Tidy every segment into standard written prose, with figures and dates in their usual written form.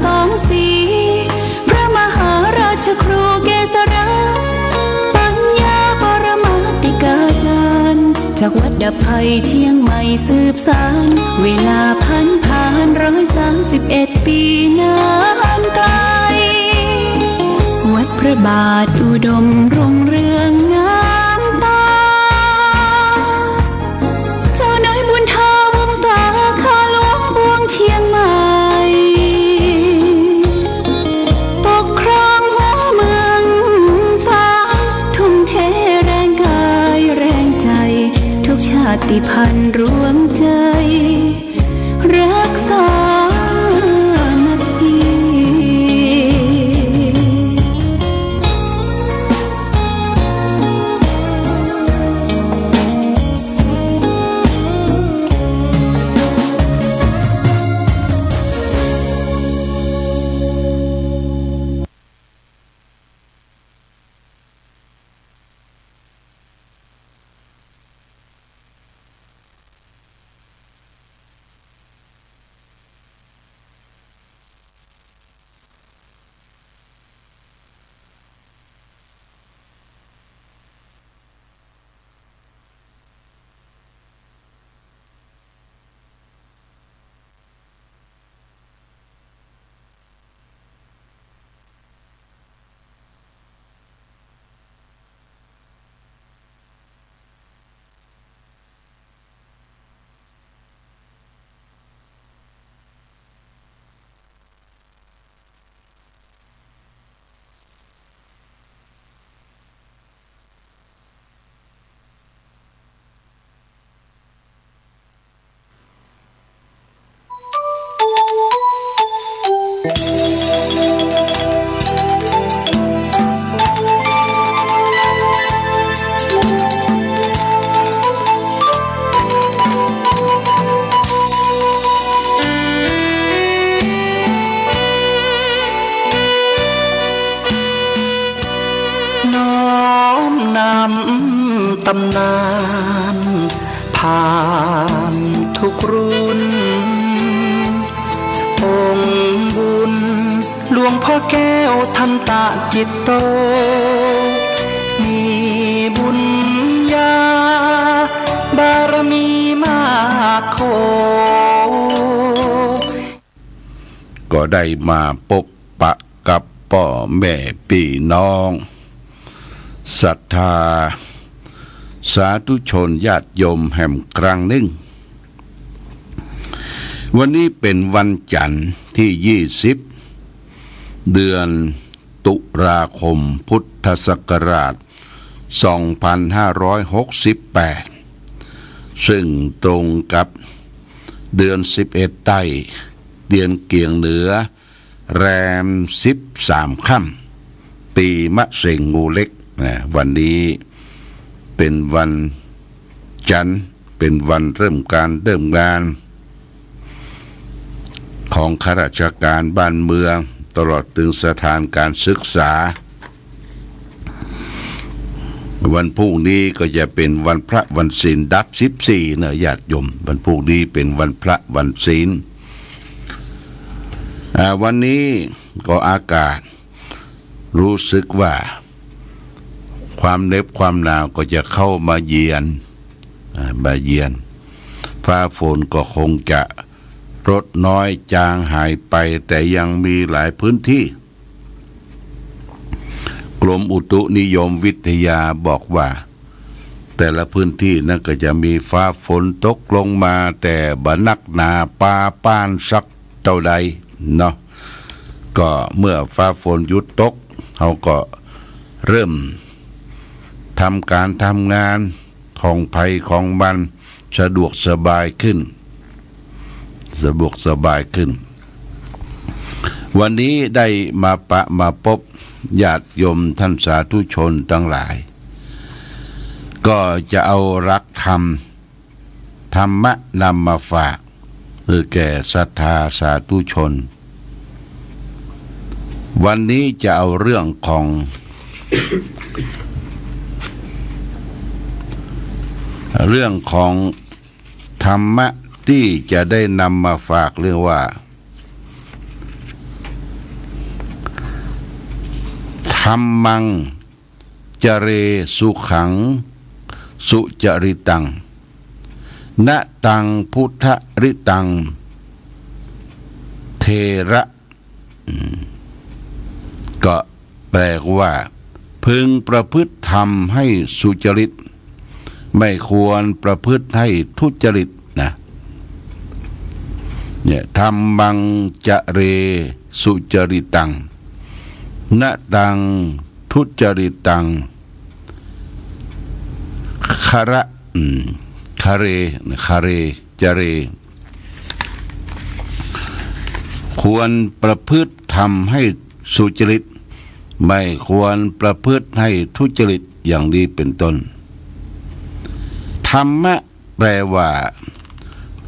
สองสีพระมหาราชครูเกษราปัญญาปรมาติกาจารย์จากวัดดับภัยเชียงใหม่สืบสานเวลาผ่าน131 ปีนานไกลวัดพระบาทอุดมรุ่งเรืองงามตาเจ้าน้อยบุญธาวงศาข้าหลวงปวงเชียงใหม่ปกครองหัวเมืองฟ้าทุ่มเทแรงกายแรงใจทุกชาติพันธุ์รวมใจรักษาตำนานผ่านทุกรุ่นองค์บุญหลวงพ่อแก้วทันตะจิตโตมีบุญญาบารมีมากโขก็ได้มาพบปะกับพ่อแม่พี่น้องศรัทธาสาธุชนญาติโยมแห่งครั้งหนึ่งวันนี้เป็นวันจันทร์ที่20เดือนตุลาคมพุทธศักราช2568ซึ่งตรงกับเดือน11ใต้เดือนเกียงเหนือแรม13ค่ำปีมะเส็งงูเล็กวันนี้เป็นวันจันทร์เป็นวันเริ่มงานของข้าราชการบ้านเมืองตลอดถึงสถานการศึกษาวันพรุ่งนี้ก็จะเป็นวันพระวันศีลดับ14นะญาติโยมวันพรุ่งนี้เป็นวันพระวันศีลวันนี้ก็อากาศรู้สึกว่าความเหน็บความหนาวก็จะเข้ามาเยือนฟ้าฝนก็คงจะลดน้อยจางหายไปแต่ยังมีหลายพื้นที่กรมอุตุนิยมวิทยาบอกว่าแต่ละพื้นที่นั้นก็จะมีฟ้าฝนตกลงมาแต่บ่นักหนาปาป้านสักเท่าใดเนาะก็เมื่อฟ้าฝนหยุดตกเขาก็เริ่มทำการทำงานของภัยของมันสะดวกสบายขึ้นวันนี้ได้มาพบญาติโยมท่านสาธุชนทั้งหลายก็จะเอารักธรรมะนำมาฝากคือแก่ศรัทธาสาธุชนวันนี้จะเอาเรื่องของ เรื่องของธรรมะที่จะได้นำมาฝากเรื่องว่า ธัมมังจเรสุขังสุจริตังนะตังพุทธริตังเทระก็แปลว่าพึงประพฤติธรรมให้สุจริตไม่ควรประพฤติให้ทุจริตนะเนี่ยธัมมังจเรสุจริตังนะตังทุจริตังคาระคาเรจเรควรประพฤติทำให้สุจริตไม่ควรประพฤติให้ทุจริตอย่างนี้เป็นต้นธรรมะแปลว่า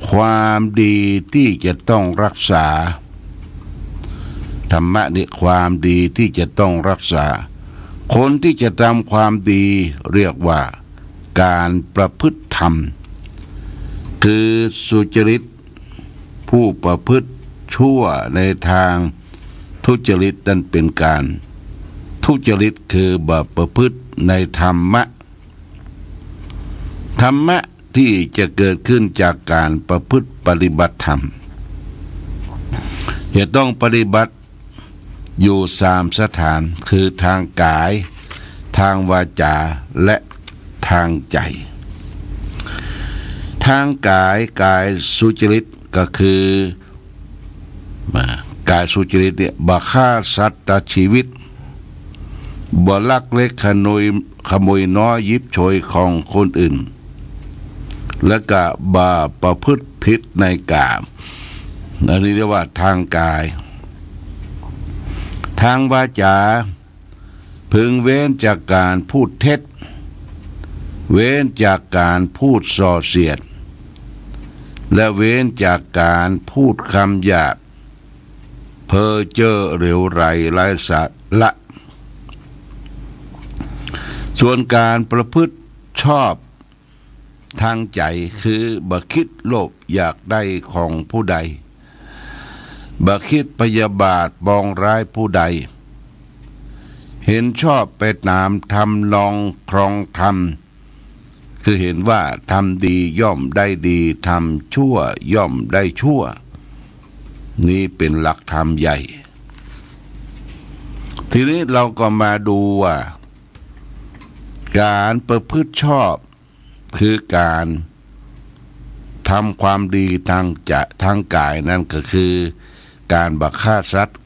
ความดีที่จะต้องรักษาธรรมะนี่ความดีที่จะต้องรักษาคนที่จะทำความดีเรียกว่าการประพฤติธรรมคือสุจริตผู้ประพฤติชั่วในทางทุจริตนั้นเป็นการทุจริตคือบาปประพฤติในธรรมะที่จะเกิดขึ้นจากการประพฤติปฏิบัติธรรมจะต้องปฏิบัติอยู่3สถานคือทางกายทางวาจาและทางใจทางกายสุจริตก็คือกายสุจริตเนี่ยบ่ฆ่าสัตว์ตัดชีวิตบ่ลักเล็กขโมยน้อยยิบโฉยของคนอื่นและก็บ่ประพฤติผิดในกามอันนี้เรียกว่าทางกายทางวาจาพึงเว้นจากการพูดเท็จเว้นจากการพูดส่อเสียดและเว้นจากการพูดคำหยาบเพ้อเจ้อเหลวไหลไร้สาระส่วนการประพฤติชอบทางใจคือบ่คิดโลภอยากได้ของผู้ใดบ่คิดพยาบาทปองร้ายผู้ใดเห็นชอบไปตามทำนองครองธรรมคือเห็นว่าทำดีย่อมได้ดีทำชั่วย่อมได้ชั่วนี่เป็นหลักธรรมใหญ่ทีนี้เราก็มาดูว่าการประพฤติชอบคือการทำความดีทางกายนั่นก็คือการบ่ฆ่าสัตว์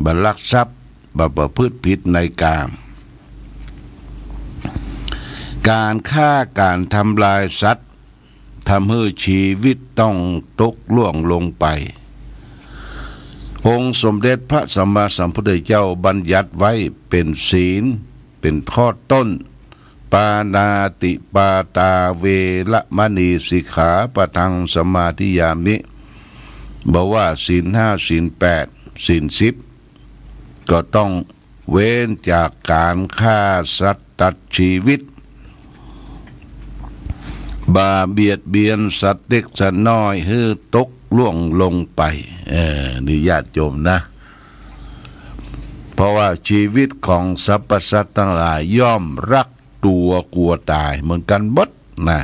บ่ลักทรัพย์บ่ประพฤติผิดในกามการฆ่าการทำลายสัตว์ทำให้ชีวิตต้องตกล่วงลงไปองค์สมเด็จพระสัมมาสัมพุทธเจ้าบัญญัติไว้เป็นศีลเป็นข้อต้นปานาติปาตาเวละมณีสิกขาปะทังสมาธิยามิบอกว่าศีล5ศีล8ศีล10ก็ต้องเว้นจากการฆ่าสัตว์ตัดชีวิตบาเบียดเบียนสัตว์เล็กสัตว์น้อยให้ตกล่วงลงไปนี่ญาติโยมนะเพราะว่าชีวิตของสรรพสัตว์ทั้งหลายย่อมรักตัวกลัวตายเหมือนกันหมดนะ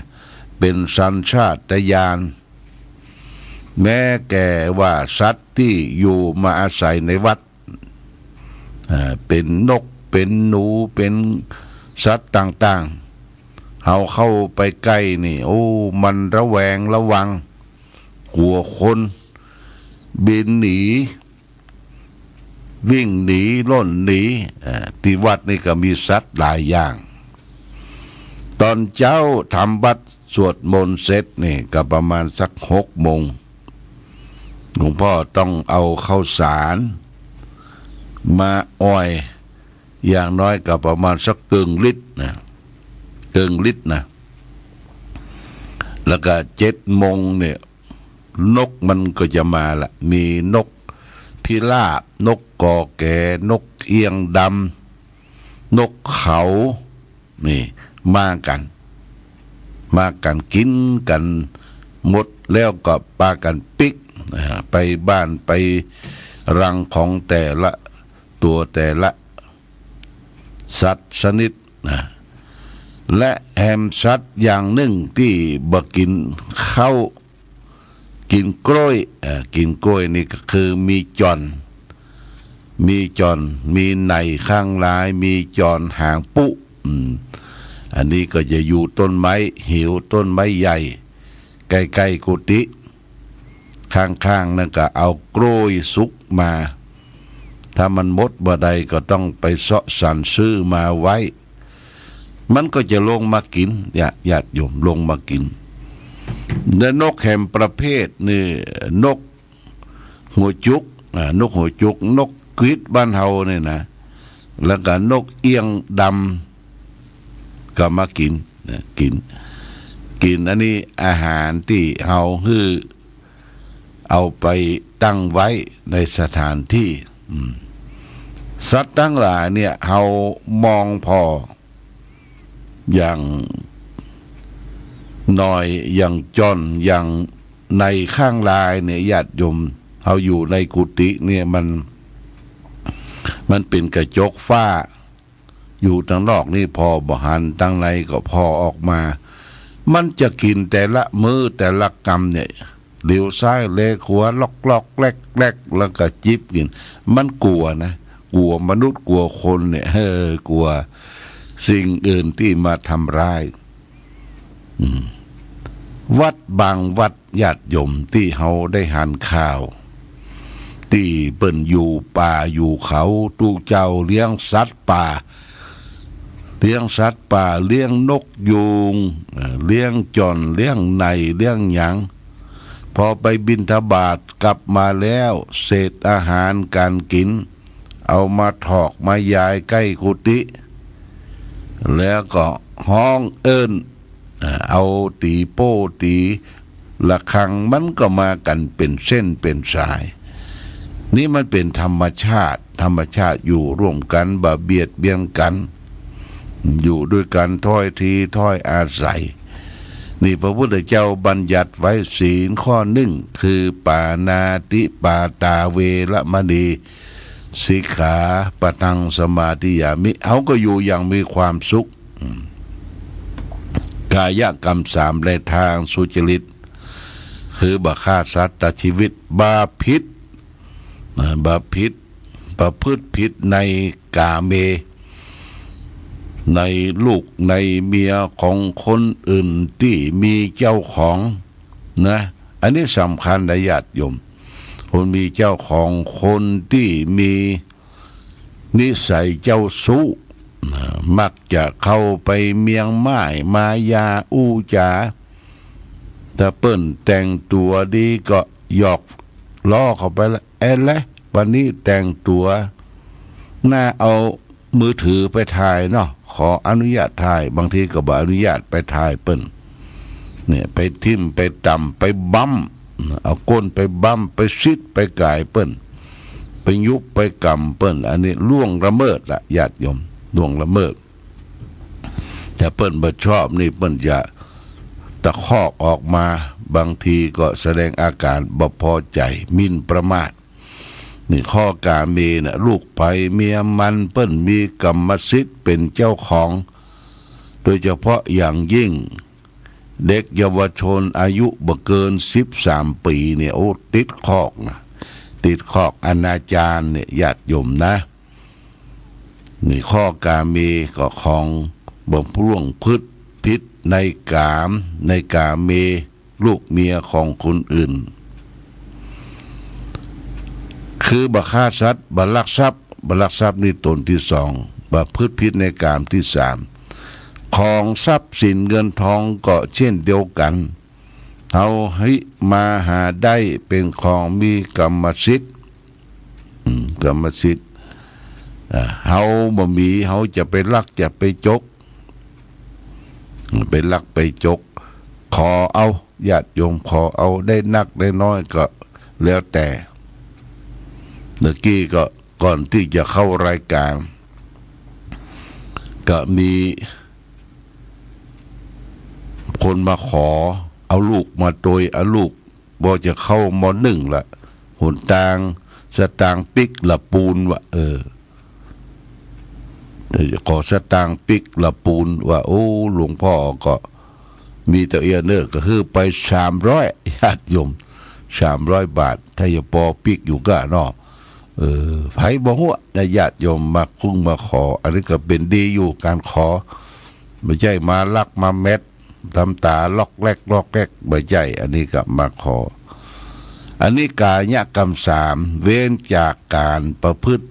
เป็นสัญชาตญาณแม้แก่ว่าสัตว์ที่อยู่มาอาศัยในวัดเป็นนกเป็นหนูเป็นสัตว์ต่างๆเอาเข้าไปใกล้นี่โอ้มันระแวงระวังกลัวคนบินหนีวิ่งหนีล่นหนีที่วัดนี่ก็มีสัตว์หลายอย่างตอนเจ้าทำวัดสวดมนต์เสร็จนี่ก็ประมาณสัก6 โมงหลวงพ่อต้องเอาข้าวสารมาอ้อยอย่างน้อยก็ประมาณสัก1 ลิตรนะ1 ลิตรนะแล้วก็7 โมงเนี่ยนกมันก็จะมาละมีนกพิราบนกกอแก่นกเอียงดำนกเขานี่มากันกินกันหมดแล้วก็ปากันปิกไปบ้านไปรังของแต่ละตัวแต่ละ สัตว์ชนิดนะและแฮมสัตว์อย่างหนึ่งที่บ่กินข้าวกินกล้วยกินกล้วยนี่ก็คือมีจอนมีในข้างลายมีจอนหางปุอันนี้ก็จะอยู่ต้นไม้หิวต้นไม้ใหญ่ใกล้ๆกุฏิข้างๆนั่นก็เอากล้วยสุกมาถ้ามันหมดบ่ใดก็ต้องไปเสาะสรรซื้อมาไว้มันก็จะลงมากินญาติโยมลงมากินและนกแหมประเภทนี่นกหัวจุกนกหัวจุกนกกรีดบ้านเฮาเนี่ยนะแล้วก็นกเอียงดำก็มากินอันนี้อาหารที่เฮาคือเอาไปตั้งไว้ในสถานที่สัตว์ทั้งหลายเนี่ยเฮามองพออย่างน้อยอย่างจอนอย่างในข้างลายเนี่ยญาติโยมเฮาอยู่ในกุฏิเนี่ยมันเป็นกระจกฝ้าอยู่ทางนอกนี่พอบ่หันทางในก็พอออกมามันจะกินแต่ละมื้อแต่ละกำเนี่ยเลี้ยวซ้ายเลขขวาล็อกๆแลกๆแล้วก็จิบกินมันกลัวนะกลัวมนุษย์กลัวคนเนี่ยกลัวสิ่งอื่นที่มาทำร้ายวัดบางวัดญาติโยมที่เฮาได้หันข่าวที่เปิ้นอยู่ป่าอยู่เขาตู้เจ้าเลี้ยงสัตว์ป่าเลี้ยงนกยูงเลี้ยงจอนเลี้ยงในเลี้ยงหยังพอไปบิณฑบาตกลับมาแล้วเศษอาหารการกินเอามาถอกมายายใกล้กุฏิแล้วก็ห้องเอิ้นเอาตีโป้ตีระฆังมันก็มากันเป็นเส้นเป็นสายนี่มันเป็นธรรมชาติอยู่ร่วมกันบ่เบียดเบียนกันอยู่ด้วยกันถ้อยทีถ้อยอาศัยนี่พระพุทธเจ้าบัญญัติไว้ศีลข้อหนึ่งคือปานาติปาตาเวรมณีสิกขาปะทังสมาธิยามิเขาก็อยู่อย่างมีความสุขกายกรรมสามในทางสุจริตคือบ่ฆ่าสัตว์ตัดชีวิตบาพิษประพฤติผิดในกาเมในลูกในเมียของคนอื่นที่มีเจ้าของนะอันนี้สำคัญนะญาติโยมคนมีเจ้าของคนที่มีนิสัยเจ้าชู้มักจะเข้าไปเมียงไม้มายาอู้จาถ้าเปิ้นแต่งตัวดีก็หยอกล้อเข้าไปละวันนี้แต่งตัวน่าเอามือถือไปถ่ายเนาะขออนุญาตถ่ายบางทีก็บ่อนุญาตไปถ่ายเปิ้นเนี่ยไปทิ่มไปต่ำไปบั้มเอาก้นไปบั้มไปซิดไปก่ายเปิ้นไปยุบไปกำเปิ้นอันนี้ล่วงละเมิดละญาติโยมล่วงละเมิดแต่เปิ้นบ่ชอบนี่เปิ้นจะตะคอกออกมาบางทีก็แสดงอาการบ่พอใจหมิ่นประมาทนี่ข้อกาเมนะลูกไผ่เมียมันเปิ้นมีกรรมสิทธิ์เป็นเจ้าของโดยเฉพาะอย่างยิ่งเด็กเยาวชนอายุบ่เกิน13 ปีเนี่ยโอ้ติดคอกอนาจารเนี่ยญาติโยมนะนี่ข้อกาเมก็ของบ่ร่วงพฤติผิดในกาเมลูกเมียของคนอื่นคือบ่ฆ่าสัตว์บ่ลักทรัพย์นี่ตนที่สองบ่พืชพิษในกามที่สามของทรัพย์สินเงินทองก็เช่นเดียวกันเอาให้มาหาได้เป็นของมีกรรมสิทธิ์เฮาบ่มีเฮาจะไปลักจะไปจกขอเอาญาติโยมขอเอาได้นักได้น้อยก็แล้วแต่เมื่อกี้ก็ก่อนที่จะเข้ารายการก็มีคนมาขอเอาลูกมาโดยเอาลูกบ่จะเข้าม.1 ละหนทางสตางค์ปิกละปูนว่า ขอสตางค์ปิกละปูนว่าโอ้หลวงพ่อก็มีแต่เอียเนอร์ก็คือไป300ญาติโยม300 บาทถ้าอย่าปอปิกอยู่ก็เนาะไผบ่ฮู้นะญาติโยมมาคุ้งมาขออันนี้ก็เป็นดีอยู่การขอไม่ใช่มาลักมาเม็ดทำตาล็อกแรกไม่ใช่อันนี้ก็มาขออันนี้กายกรรม3เว้นจากการประพฤติ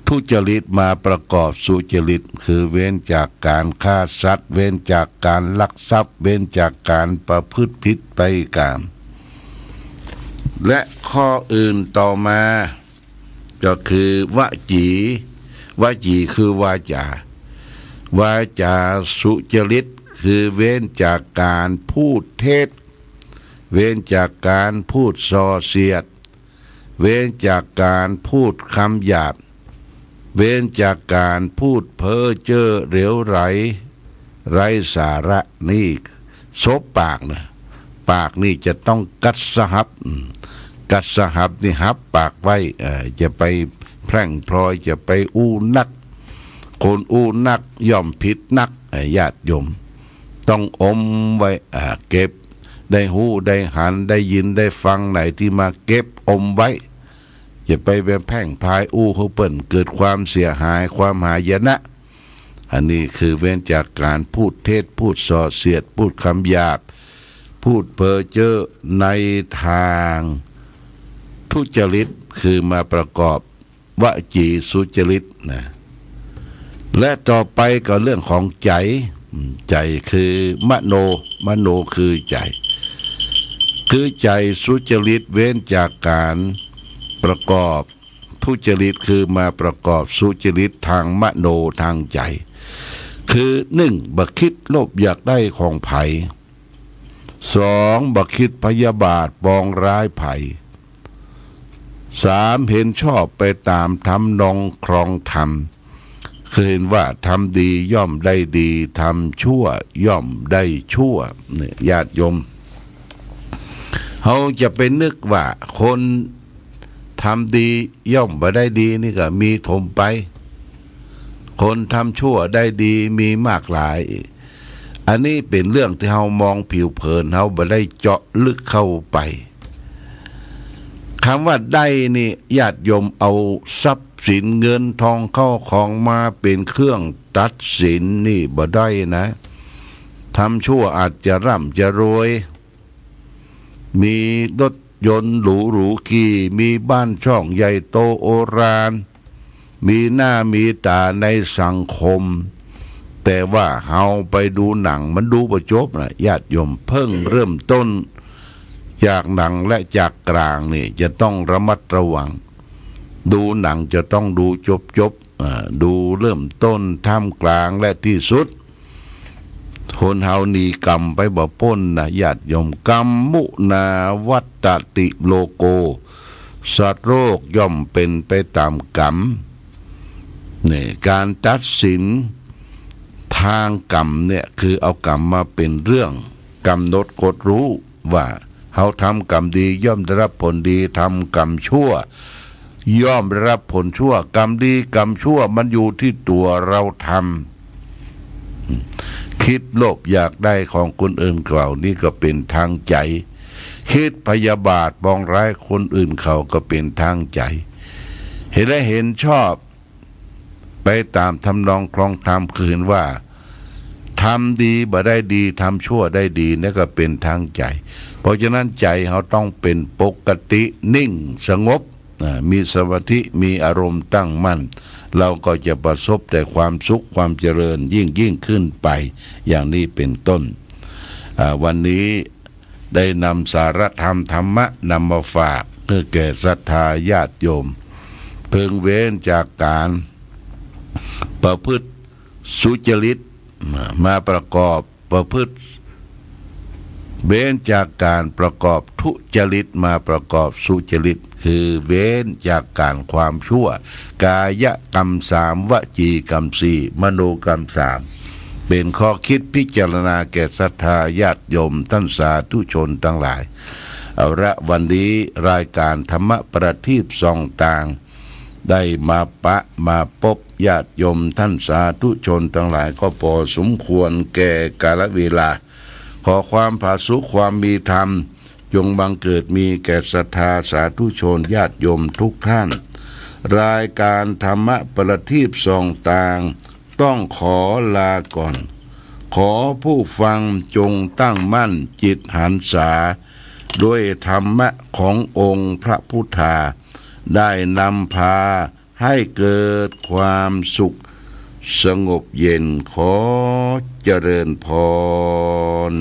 ทุจริตมาประกอบสุจริตคือเว้นจากการฆ่าสัตว์เว้นจากการลักทรัพย์เว้นจากการประพฤติผิดไปกามและข้ออื่นต่อมาก็คือวจีคือวาจาสุจริตคือเว้นจากการพูดเท็จเว้นจากการพูดส่อเสียดเว้นจากการพูดคำหยาบเว้นจากการพูดเพ้อเจ้อเหลวไหลไร้สาระนี่ซบปากนะปากนี่จะต้องกัดสหับนี่หับปากไว้จะไปแพร่งพลอยจะไปอู้นักคนอู้นักย่อมผิดนักญาติโยมต้องอมไว้เก็บได้หูได้หันได้ยินได้ฟังไหนที่มาเก็บอมไว้อย่าไปแบบแพ่งพายอู้เขาเปิ่นเกิดความเสียหายความหายนะอันนี้คือเว้นจากการพูดเท็จพูดส่อเสียดพูดคำหยาบพูดเพ้อเจ้อในทางทุจริตคือมาประกอบวจีสุจริตนะและต่อไปก็เรื่องของใจคือมโนคือใจสุจริตเว้นจากการประกอบทุจริตคือมาประกอบสุจริตทางมโนทางใจคือ1บักคิดโลภอยากได้ของไผ2บักคิดพยาบาทปองร้ายไผ3เห็นชอบไปตามทำนองครองธรรมคือเห็นว่าทำดีย่อมได้ดีทำชั่วย่อมได้ชั่วเนี่ยญาติโยมเขาจะไปนึกว่าคนทำดีย่อมบ่ได้ดีนี่ก็มีถมไปคนทำชั่วได้ดีมีมากหลายอันนี้เป็นเรื่องที่เรามองผิวเผินเราบ่ได้เจาะลึกเข้าไปคำว่าได้นี่ญาติโยมเอาทรัพย์สินเงินทองเข้าของมาเป็นเครื่องตัดสินนี่บ่ได้นะทำชั่วอาจจะร่ำจะรวยมีรถยนต์หรูขี่มีบ้านช่องใหญ่โตโอฬารมีหน้ามีตาในสังคมแต่ว่าเฮาไปดูหนังมันดูบ่จบนะญาติโยมเพิ่งเริ่มต้นจากหนังและจากกลางนี่จะต้องระมัดระวังดูหนังจะต้องดูจบดูเริ่มต้นท่ามกลางและที่สุดคนเฮาหนีกรรมไปบ่พ้นนะญาติโยมกรรมมุนาวัตติโลโกสัตว์โลกย่อมเป็นไปตามกรรมนี่การตัดสินทางกรรมเนี่ยคือเอากรรมมาเป็นเรื่องกำหนดกฎรู้ว่าเฮาทำกรรมดีย่อมได้รับผลดีทำกรรมชั่วย่อมได้รับผลชั่วกรรมดีกรรมชั่วมันอยู่ที่ตัวเราทำคิดโลภอยากได้ของคนอื่นเขานี่ก็เป็นทางใจคิดพยาบาทปองร้ายคนอื่นเขาก็เป็นทางใจเห็นและเห็นชอบไปตามทำนองครองธรรมคือเห็นว่าทำดีบ่ได้ดีทำชั่วได้ดีนี่ก็เป็นทางใจเพราะฉะนั้นใจเขาต้องเป็นปกตินิ่งสงบมีสมาธิมีอารมณ์ตั้งมั่นเราก็จะประสบแต่ความสุขความเจริญยิ่งขึ้นไปอย่างนี้เป็นต้นวันนี้ได้นำสารธรรมธรรมะนำมาฝากเพื่อแก่ศรัทธาญาติโยมเพิ่งเว้นจากการประพฤติสุจริตมาประกอบประพฤติเว้นจากการประกอบทุจริตมาประกอบสุจริตคือเว้นจากการความชั่วกายกรรม3วจีกรรม4มโนกรรม3เป็นข้อคิดพิจารณาแก่ศรัทธาญาติโยมท่านสาธุชนทั้งหลายเอาละวันนี้รายการธรรมะประทีปส่องต่างได้มาปะมาพบ ญาติโยมท่านสาธุชนทั้งหลายก็พอสมควรแก่กาลเวลาขอความผาสุกความมีธรรมจงบังเกิดมีแก่ศรัทธาสาธุชนญาติโยมทุกท่านรายการธรรมะประทีปส่องต่างต้องขอลาก่อนขอผู้ฟังจงตั้งมั่นจิตหันษาด้วยธรรมะขององค์พระพุทธาได้นำพาให้เกิดความสุขสงบเย็นขอเจริญพร